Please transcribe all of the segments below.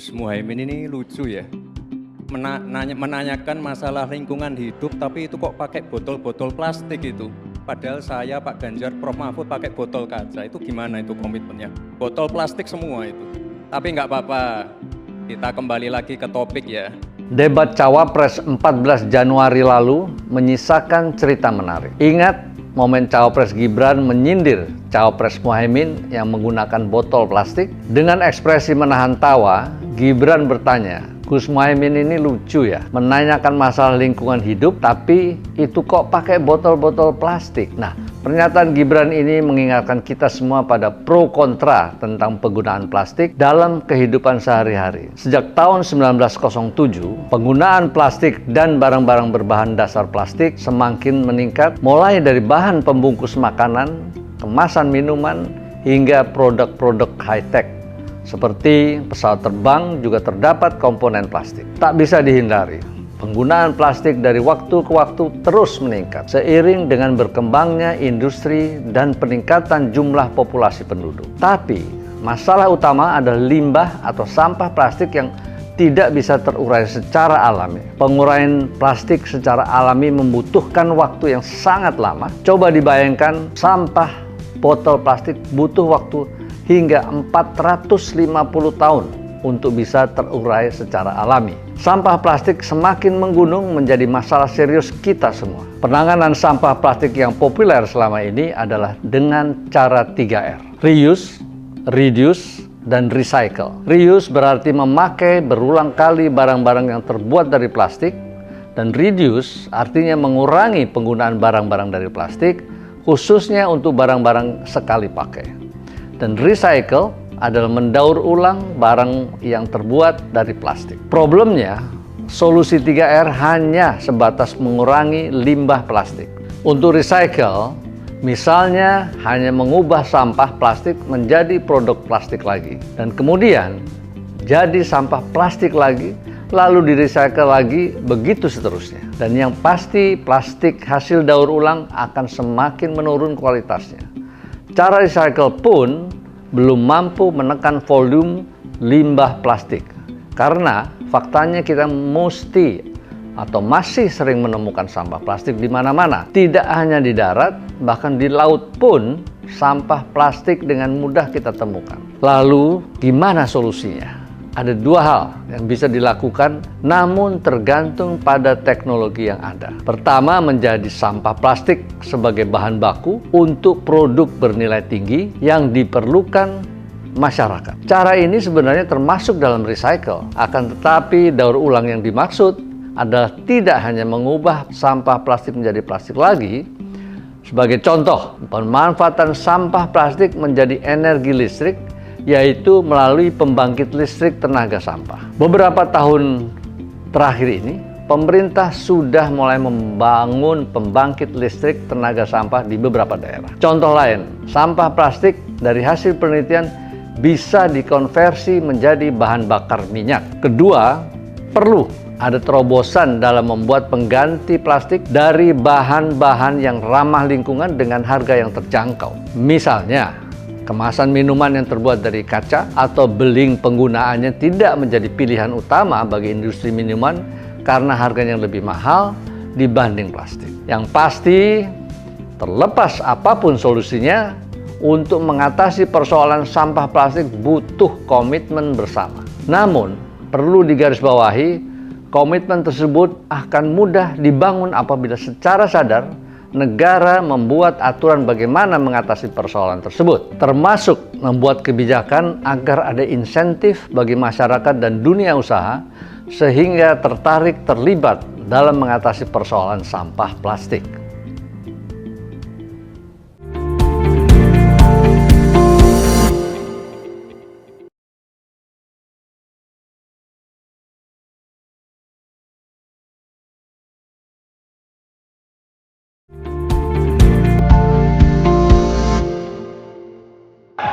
Gus Muhaimin ini lucu ya. Menanyakan masalah lingkungan hidup, tapi itu kok pakai botol-botol plastik itu. Padahal saya, Pak Ganjar, Prof Mahfud pakai botol kaca. Itu gimana itu komitmennya? Botol plastik semua itu. Tapi nggak apa-apa, kita kembali lagi ke topik ya. Debat Cawapres 14 Januari lalu menyisakan cerita menarik. Ingat momen Cawapres Gibran menyindir Cawapres Muhaimin yang menggunakan botol plastik? Dengan ekspresi menahan tawa, Gibran bertanya, Gus Muhaimin ini lucu ya, menanyakan masalah lingkungan hidup tapi itu kok pakai botol-botol plastik. Nah, pernyataan Gibran ini mengingatkan kita semua pada pro kontra tentang penggunaan plastik dalam kehidupan sehari-hari. Sejak tahun 1907, penggunaan plastik dan barang-barang berbahan dasar plastik semakin meningkat, mulai dari bahan pembungkus makanan, kemasan minuman, hingga produk-produk high-tech. Seperti pesawat terbang juga terdapat komponen plastik. Tak bisa dihindari, penggunaan plastik dari waktu ke waktu terus meningkat seiring dengan berkembangnya industri dan peningkatan jumlah populasi penduduk. Tapi masalah utama adalah limbah atau sampah plastik yang tidak bisa terurai secara alami. Penguraian plastik secara alami membutuhkan waktu yang sangat lama. Coba dibayangkan, sampah botol plastik butuh waktu hingga 450 tahun untuk bisa terurai secara alami. Sampah plastik semakin menggunung menjadi masalah serius kita semua. Penanganan sampah plastik yang populer selama ini adalah dengan cara 3R. Reuse, reduce, dan recycle. Reuse berarti memakai berulang kali barang-barang yang terbuat dari plastik, dan reduce artinya mengurangi penggunaan barang-barang dari plastik, khususnya untuk barang-barang sekali pakai. Dan recycle adalah mendaur ulang barang yang terbuat dari plastik. Problemnya, solusi 3R hanya sebatas mengurangi limbah plastik. Untuk recycle, misalnya hanya mengubah sampah plastik menjadi produk plastik lagi. Dan kemudian jadi sampah plastik lagi, lalu di-recycle lagi, begitu seterusnya. Dan yang pasti, plastik hasil daur ulang akan semakin menurun kualitasnya. Cara recycle pun belum mampu menekan volume limbah plastik. Karena faktanya kita masih sering menemukan sampah plastik di mana-mana. Tidak hanya di darat, bahkan di laut pun sampah plastik dengan mudah kita temukan. Lalu gimana solusinya? Ada dua hal yang bisa dilakukan, namun tergantung pada teknologi yang ada. Pertama, menjadi sampah plastik sebagai bahan baku untuk produk bernilai tinggi yang diperlukan masyarakat. Cara ini sebenarnya termasuk dalam recycle, akan tetapi daur ulang yang dimaksud adalah tidak hanya mengubah sampah plastik menjadi plastik lagi. Sebagai contoh, pemanfaatan sampah plastik menjadi energi listrik, yaitu melalui pembangkit listrik tenaga sampah. Beberapa tahun terakhir ini, pemerintah sudah mulai membangun pembangkit listrik tenaga sampah di beberapa daerah. Contoh lain, sampah plastik dari hasil penelitian bisa dikonversi menjadi bahan bakar minyak. Kedua, perlu ada terobosan dalam membuat pengganti plastik dari bahan-bahan yang ramah lingkungan dengan harga yang terjangkau. Misalnya, kemasan minuman yang terbuat dari kaca atau beling penggunaannya tidak menjadi pilihan utama bagi industri minuman karena harganya lebih mahal dibanding plastik. Yang pasti, terlepas apapun solusinya, untuk mengatasi persoalan sampah plastik butuh komitmen bersama. Namun, perlu digarisbawahi, komitmen tersebut akan mudah dibangun apabila secara sadar negara membuat aturan bagaimana mengatasi persoalan tersebut, termasuk membuat kebijakan agar ada insentif bagi masyarakat dan dunia usaha sehingga terlibat dalam mengatasi persoalan sampah plastik.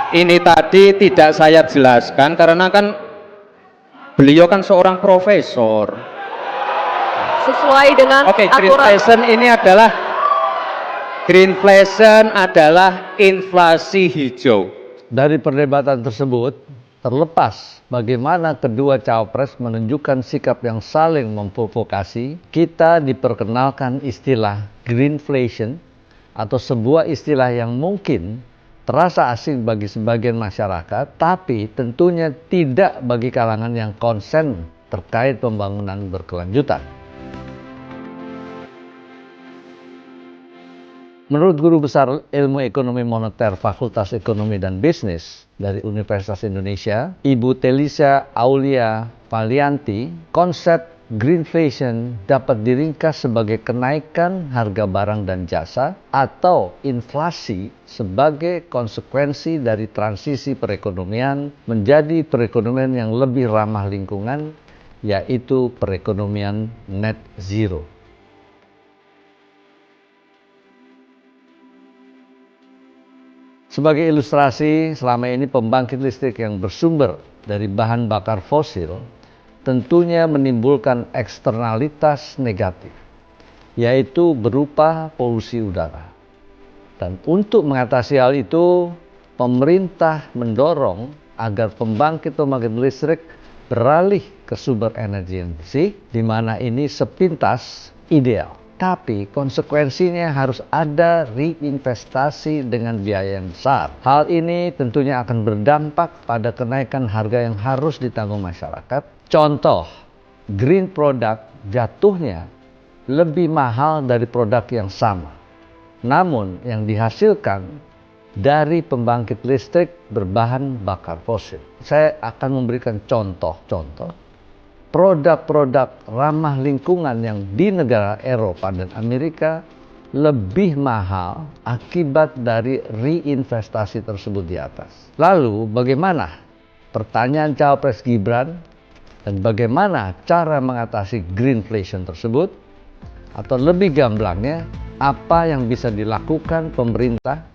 Ini tadi tidak saya jelaskan karena kan beliau kan seorang profesor. Sesuai dengan Greenflation adalah inflasi hijau. Dari perdebatan tersebut, Terlepas bagaimana kedua cawapres menunjukkan sikap yang saling memprovokasi, kita diperkenalkan istilah greenflation atau sebuah istilah yang mungkin terasa asing bagi sebagian masyarakat, tapi tentunya tidak bagi kalangan yang konsen terkait pembangunan berkelanjutan. Menurut Guru Besar Ilmu Ekonomi Moneter Fakultas Ekonomi dan Bisnis dari Universitas Indonesia, Ibu Telisa Aulia Valianti, konsep greenflation dapat diringkas sebagai kenaikan harga barang dan jasa atau inflasi sebagai konsekuensi dari transisi perekonomian menjadi perekonomian yang lebih ramah lingkungan, yaitu perekonomian net zero. Sebagai ilustrasi, selama ini pembangkit listrik yang bersumber dari bahan bakar fosil tentunya menimbulkan eksternalitas negatif, yaitu berupa polusi udara. Dan untuk mengatasi hal itu, pemerintah mendorong agar pembangkit listrik beralih ke sumber energi yang bersih, di mana ini sepintas ideal. Tapi konsekuensinya harus ada reinvestasi dengan biaya yang besar. Hal ini tentunya akan berdampak pada kenaikan harga yang harus ditanggung masyarakat. Contoh, green product jatuhnya lebih mahal dari produk yang sama. Namun yang dihasilkan dari pembangkit listrik berbahan bakar fosil. Saya akan memberikan contoh-contoh produk-produk ramah lingkungan yang di negara Eropa dan Amerika lebih mahal akibat dari reinvestasi tersebut di atas. Lalu bagaimana? Pertanyaan Cawapres Gibran dan bagaimana cara mengatasi greenflation tersebut? Atau lebih gamblangnya, apa yang bisa dilakukan pemerintah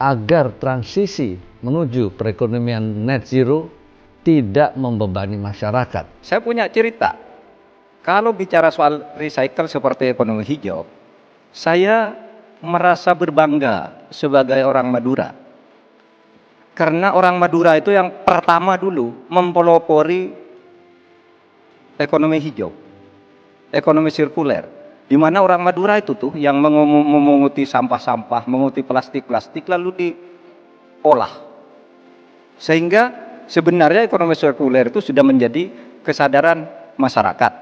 agar transisi menuju perekonomian net zero tidak membebani masyarakat? Saya punya cerita. Kalau bicara soal recycle seperti ekonomi hijau, saya merasa berbangga sebagai orang Madura. Karena orang Madura itu yang pertama dulu mempelopori ekonomi hijau, ekonomi sirkuler. Di mana orang Madura itu tuh yang memunguti sampah-sampah, memunguti plastik-plastik lalu diolah. Sehingga sebenarnya ekonomi sirkuler itu sudah menjadi kesadaran masyarakat.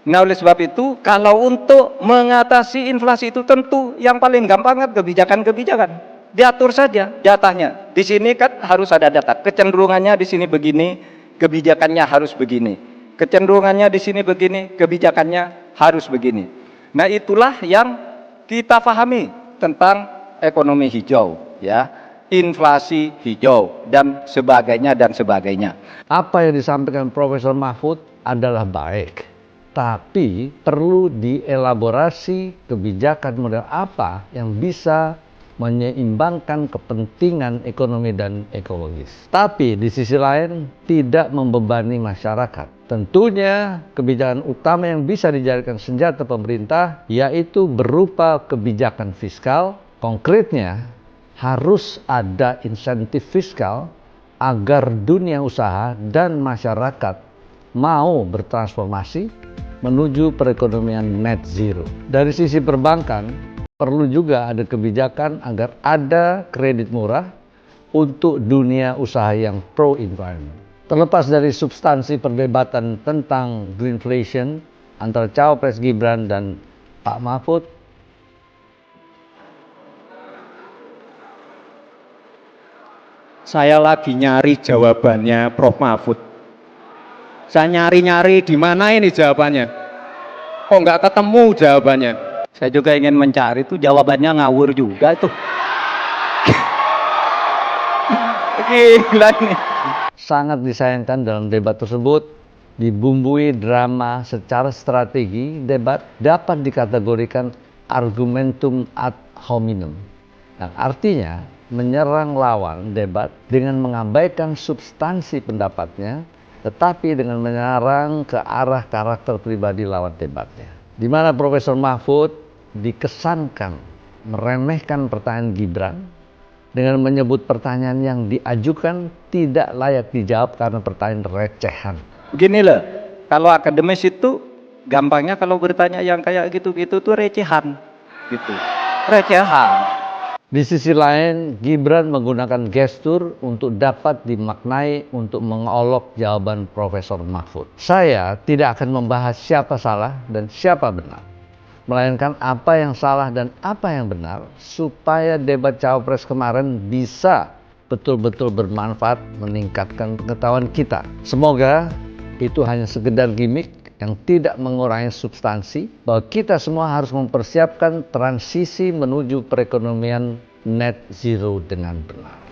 Nah, oleh sebab itu, kalau untuk mengatasi inflasi itu tentu yang paling gampang kan kebijakan-kebijakan. Diatur saja datanya. Di sini kan harus ada data. Kecenderungannya di sini begini, kebijakannya harus begini. Kecenderungannya di sini begini, kebijakannya harus begini. Nah, itulah yang kita pahami tentang ekonomi hijau, ya. Inflasi hijau dan sebagainya dan sebagainya. Apa yang disampaikan Profesor Mahfud adalah baik, tapi perlu dielaborasi kebijakan model apa yang bisa menyeimbangkan kepentingan ekonomi dan ekologis. Tapi di sisi lain tidak membebani masyarakat. Tentunya kebijakan utama yang bisa dijadikan senjata pemerintah yaitu berupa kebijakan fiskal. Konkretnya harus ada insentif fiskal agar dunia usaha dan masyarakat mau bertransformasi menuju perekonomian net zero. Dari sisi perbankan, perlu juga ada kebijakan agar ada kredit murah untuk dunia usaha yang pro-environment. Terlepas dari substansi perdebatan tentang greenflation antara Cawapres Gibran dan Pak Mahfud, Saya lagi nyari jawabannya Prof. Mahfud. Saya nyari-nyari di mana ini jawabannya. Kok nggak ketemu jawabannya? Saya juga ingin mencari itu jawabannya ngawur juga itu. Gila ini. sangat disayangkan dalam debat tersebut dibumbui drama secara strategi. Debat dapat dikategorikan argumentum ad hominem. Nah, artinya menyerang lawan debat dengan mengabaikan substansi pendapatnya, tetapi dengan menyerang ke arah karakter pribadi lawan debatnya. Di mana Profesor Mahfud dikesankan meremehkan pertanyaan Gibran, dengan menyebut pertanyaan yang diajukan tidak layak dijawab karena pertanyaan recehan. Begini loh, kalau akademis itu gampangnya kalau bertanya yang kayak gitu-gitu tuh recehan, gitu. Recehan. Di sisi lain, Gibran menggunakan gestur untuk dapat dimaknai untuk mengolok jawaban Profesor Mahfud. Saya tidak akan membahas siapa salah dan siapa benar, melainkan apa yang salah dan apa yang benar, supaya debat Cawapres kemarin bisa betul-betul bermanfaat meningkatkan pengetahuan kita. Semoga itu hanya sekedar gimmick yang tidak mengurangi substansi bahwa kita semua harus mempersiapkan transisi menuju perekonomian net zero dengan benar.